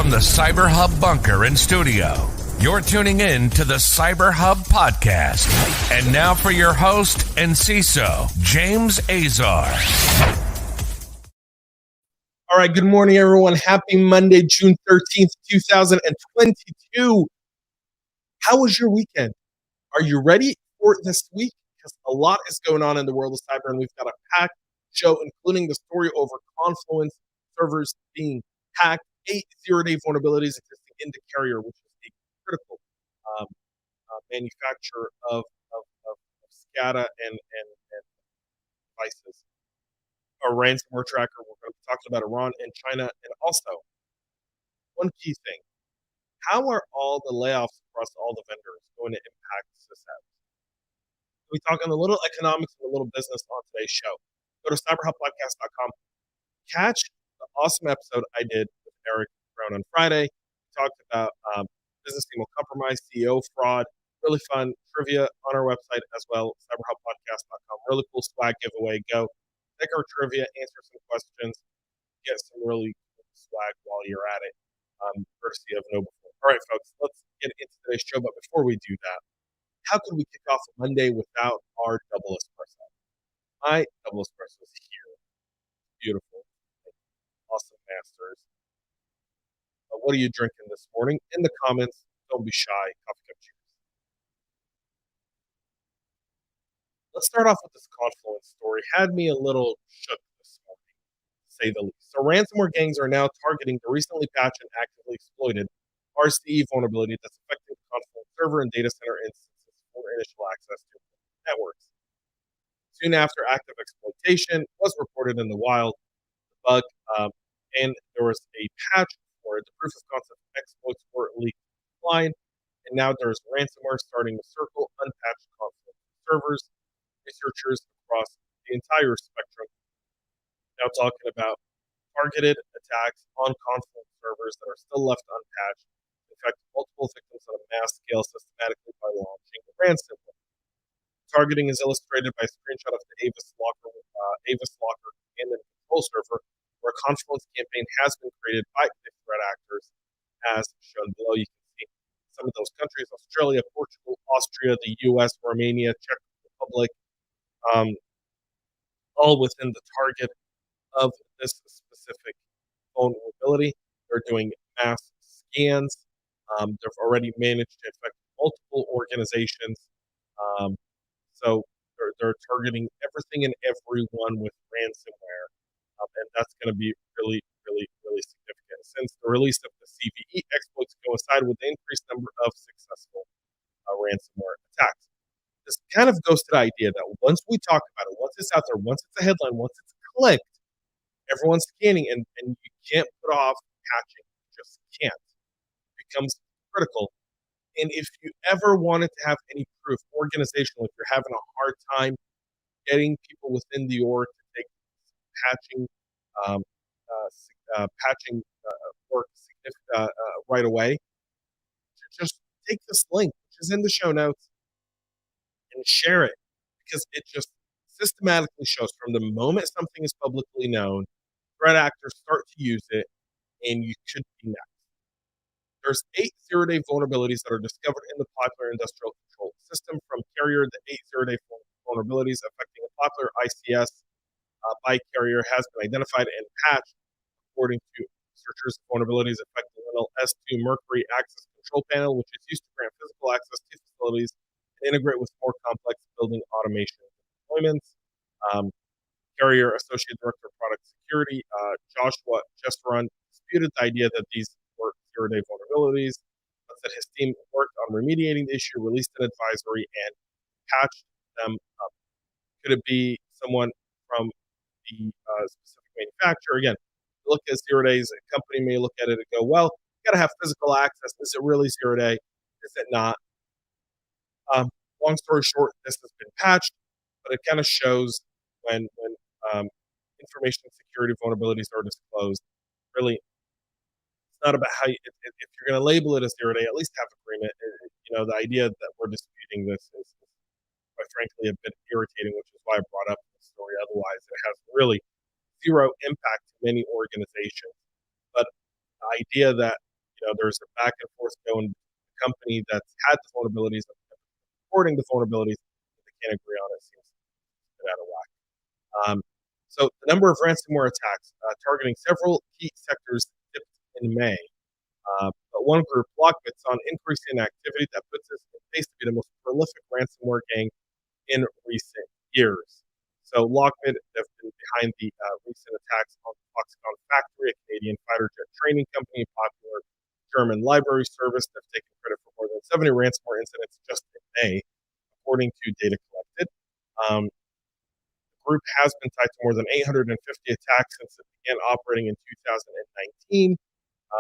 from the CyberHub bunker and studio, you're tuning in to the CyberHub Podcast. And now for your host and CISO, James Azar. All right, good morning, everyone. Happy Monday, June 13th, 2022. How was your weekend? Are you ready for this week? Because a lot is going on in the world of cyber, and we've got a packed show, including the story over Confluence servers being hacked, 8 zero-day vulnerabilities existing in the carrier, which is a critical manufacturer of SCADA and devices. A ransomware tracker. We're going to be talking about Iran and China, and also one key thing: how are all the layoffs across all the vendors going to impact systems? We talk on a little economics and a little business on today's show. Go to cyberhubpodcast.com. Catch the awesome episode I did with Eric Brown on Friday. We talked about business email compromise, CEO fraud, really fun trivia on our website as well, cyberhubpodcast.com. Really cool swag giveaway. Go take our trivia, answer some questions, get some really cool swag while you're at it, courtesy of Noble. All right, folks, let's get into today's show. But before we do that, how could we kick off Monday without our double espresso? My double espresso is here. Beautiful. Awesome masters. What are you drinking this morning? In the comments, don't be shy. Coffee cup cheers. Let's start off with this Confluence story. Had me a little shook this morning, to say the least. So ransomware gangs are now targeting the recently patched and actively exploited RCE vulnerability that's affecting the Confluence server and data center instances for initial access to networks. Soon after active exploitation was reported in the wild, the bug, and there was a patch for it. The proof of concept exploits were leaked offline, and now there's ransomware starting to circle unpatched Confluence servers. Researchers across the entire spectrum now talking about targeted attacks on Confluence servers that are still left unpatched, infect multiple victims on a mass scale systematically by launching ransomware. Targeting is illustrated by a screenshot of the AvosLocker and the control server, where a Confluence campaign has been created by the threat actors, as shown below. You can see some of those countries: Australia, Portugal, Austria, the U.S., Romania, Czech Republic, all within the target of this specific vulnerability. They're doing mass scans. They've already managed to infect multiple organizations. So they're targeting everything and everyone with ransomware. And that's going to be really, really, really significant, since the release of the CVE exploits coincide with the increased number of successful ransomware attacks. This kind of goes to the idea that once we talk about it, once it's out there, once it's a headline, once it's clicked, everyone's scanning, and you can't put off patching. You just can't. It becomes critical. And if you ever wanted to have any proof, organizational, if you're having a hard time getting people within the org to take patching work right away, just take this link, which is in the show notes, and share it, because it just systematically shows from the moment something is publicly known, threat actors start to use it, and you could be next. There's 8 zero-day vulnerabilities that are discovered in the popular industrial control system from carrier. The 8 zero-day vulnerabilities affecting a popular ICS by carrier has been identified and patched. According to researchers, vulnerabilities affecting the S2 Mercury access control panel, which is used to grant physical access to facilities and integrate with more complex building automation deployments. Carrier Associate Director of Product Security, Joshua Jesteron, disputed the idea that these were zero-day vulnerabilities, but said his team worked on remediating the issue, released an advisory, and patched them up. Could it be someone from the specific manufacturer? Again, look at zero days. A company may look at it and go, well, you got to have physical access. Is it really zero day? Is it not? Long story short, this has been patched, but it kind of shows when information security vulnerabilities are disclosed. Really, it's not about how if you're going to label it as zero day, at least have agreement. The idea that we're disputing this is quite frankly a bit irritating, which is why I brought up the story. Otherwise, it has really zero impact to many organizations. But the idea that there's a back and forth going. The company that's had the vulnerabilities, reporting the vulnerabilities, they can't agree on it. Seems a bit out of whack. So the number of ransomware attacks targeting several key sectors dipped in May. But one group, Lockbit, saw an increase in activity that puts us in pace to be the most prolific ransomware gang in recent years. So Lockbit have been behind the recent attacks on the Foxconn factory, a Canadian fighter jet training company, popular German library service. They've taken credit for more than 70 ransomware incidents just in May, according to data collected. The group has been tied to more than 850 attacks since it began operating in 2019.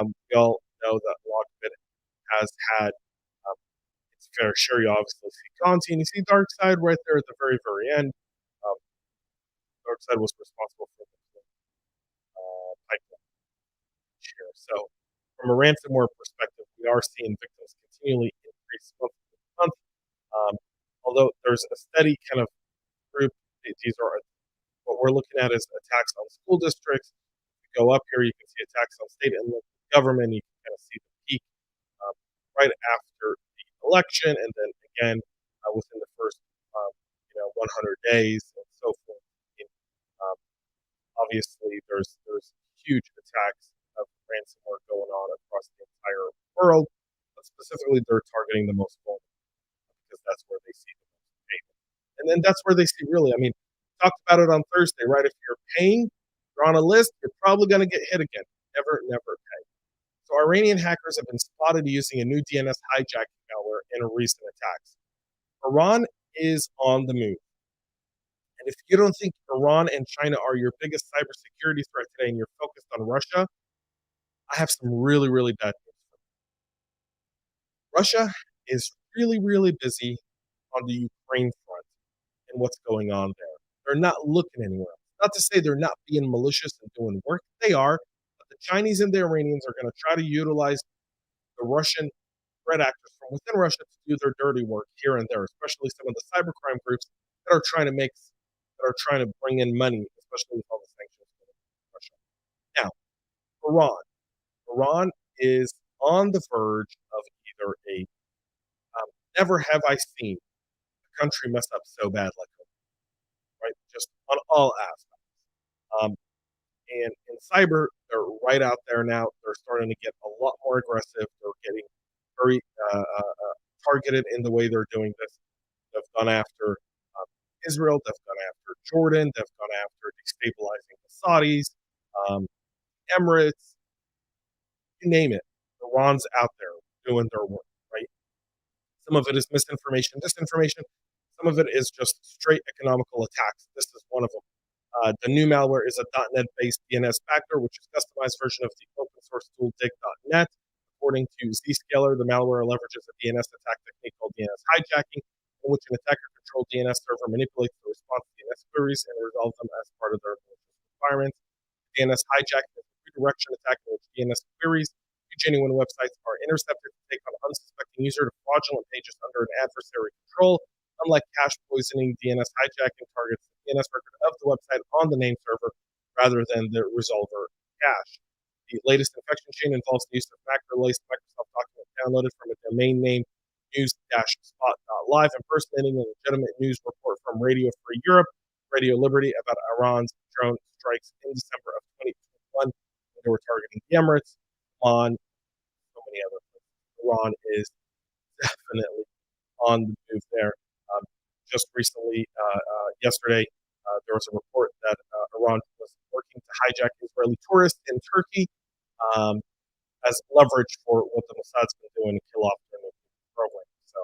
We all know that Lockbit has had its fair share. You obviously see Conti and you see DarkSide right there at the very, very end. DarkSide was responsible for the pipeline share. So, from a ransomware perspective, we are seeing victims continually increase month to month. Although there's a steady kind of group, these are what we're looking at is attacks on school districts. If you go up here, you can see attacks on state and local government. You can kind of see the peak right after the election, and then again within the first 100 days and so forth. Obviously, there's huge attacks of ransomware going on across the entire world, but specifically they're targeting the most vulnerable because that's where they see the most payment. And then that's where they see really, I mean, talked about it on Thursday, right? If you're paying, you're on a list, you're probably going to get hit again. Never pay. So Iranian hackers have been spotted using a new DNS hijacking malware in recent attacks. Iran is on the move. And if you don't think Iran and China are your biggest cybersecurity threat today and you're focused on Russia, I have some really, really bad news for you. Russia is really, really busy on the Ukraine front and what's going on there. They're not looking anywhere else. Not to say they're not being malicious and doing work. They are. But the Chinese and the Iranians are going to try to utilize the Russian threat actors from within Russia to do their dirty work here and there, especially some of the cybercrime groups that are trying to bring in money, especially with all the sanctions from Russia. Now, Iran is on the verge of either a never have I seen a country mess up so bad like Iran, right? Just on all aspects. And in cyber, they're right out there now. They're starting to get a lot more aggressive. They're getting very targeted in the way they're doing this. They've gone after Israel. They've gone after Jordan. They've gone after destabilizing the Saudis, Emirates, you name it. Iran's out there doing their work, right? Some of it is misinformation, disinformation. Some of it is just straight economical attacks. This is one of them. The new malware is a .NET-based DNS backdoor, which is a customized version of the open source tool dig.net. According to Zscaler, the malware leverages a DNS attack technique called DNS hijacking, in which an attacker-controlled DNS server manipulates the response to DNS queries and resolves them as part of their requirements. DNS hijacking is a redirection attack in which DNS queries to genuine websites are intercepted to take on an unsuspecting user to fraudulent pages under an adversary control. Unlike cache poisoning, DNS hijacking targets the DNS record of the website on the name server rather than the resolver cache. The latest infection chain involves the use of macro-laced Microsoft document downloaded from a domain name news-spot.live, impersonating a legitimate news report from Radio Free Europe, Radio Liberty, about Iran's drone strikes in December of 2021. They were targeting the Emirates, Oman, so many other places. Iran is definitely on the move there. Just recently, yesterday, there was a report that Iran was working to hijack Israeli tourists in Turkey as leverage for what the Mossad's been doing to kill off their nuclear program. So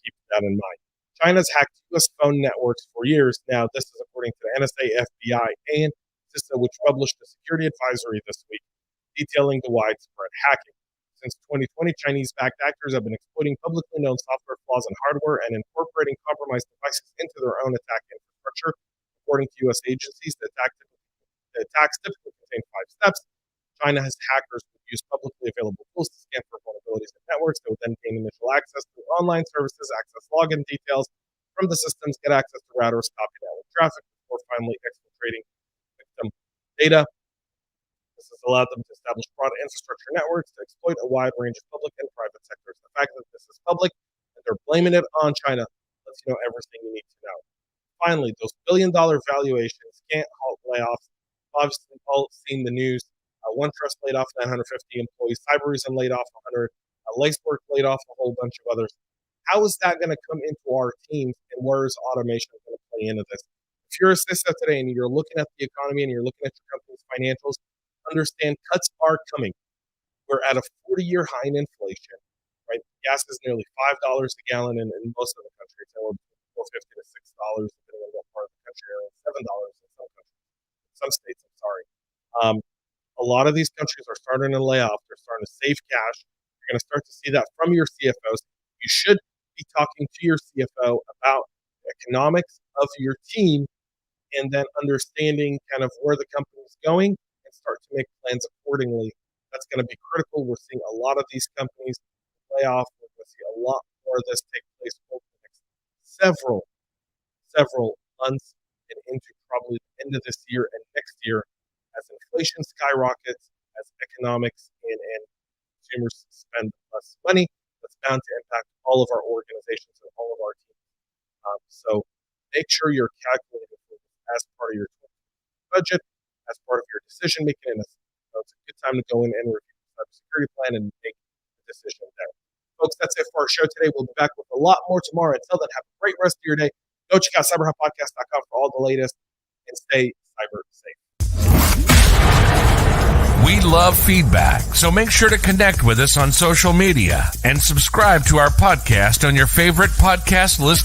keep that in mind. China's hacked U.S. phone networks for years now. This is according to the NSA, FBI, and CISO, which published a security advisory this week detailing the widespread hacking. Since 2020, Chinese-backed actors have been exploiting publicly known software flaws in hardware and incorporating compromised devices into their own attack infrastructure. According to U.S. agencies, the attacks typically contain 5 steps. China has hackers who use publicly available tools to scan for vulnerabilities in networks. They would then gain initial access to online services, access login details from the systems, get access to routers, copy network traffic before finally exfiltrating victim data. This is a allowed them to establish broad infrastructure networks to exploit a wide range of public and private sectors. The fact that this is public and they're blaming it on China lets you know everything you need to know. Finally, those billion-dollar valuations can't halt layoffs. Obviously, we've all seen the news. OneTrust laid off 950 employees. Cybereason laid off 100. Lacework laid off a whole bunch of others. How is that going to come into our teams, and where is automation going to play into this? If you're a CISO today and you're looking at the economy and you're looking at your company's financials, understand cuts are coming. We're at a 40-year high in inflation, right? Gas is nearly $5 a gallon in most of the country. It's anywhere between $4.50 to $6, depending on what part of the country you're in. $7 in some countries, some states. I'm sorry. A lot of these countries are starting to lay off. They're starting to save cash. You're going to start to see that from your CFOs. You should be talking to your CFO about the economics of your team and then understanding kind of where the company is going and start to make plans accordingly. That's going to be critical. We're seeing a lot of these companies lay off. We're going to see a lot more of this take place over the next several months and into probably the end of this year and next year as inflation skyrockets, as economics and consumers spend less money. That's bound to impact all of our organizations and all of our teams. So make sure you're calculating as part of your budget, as part of your decision making, and it's a good time to go in and review the cybersecurity plan and make a decision there. Folks, that's it for our show today. We'll be back with a lot more tomorrow. Until then, have a great rest of your day. Go check out CyberHubPodcast.com for all the latest and stay cyber safe. We love feedback, so make sure to connect with us on social media and subscribe to our podcast on your favorite podcast list.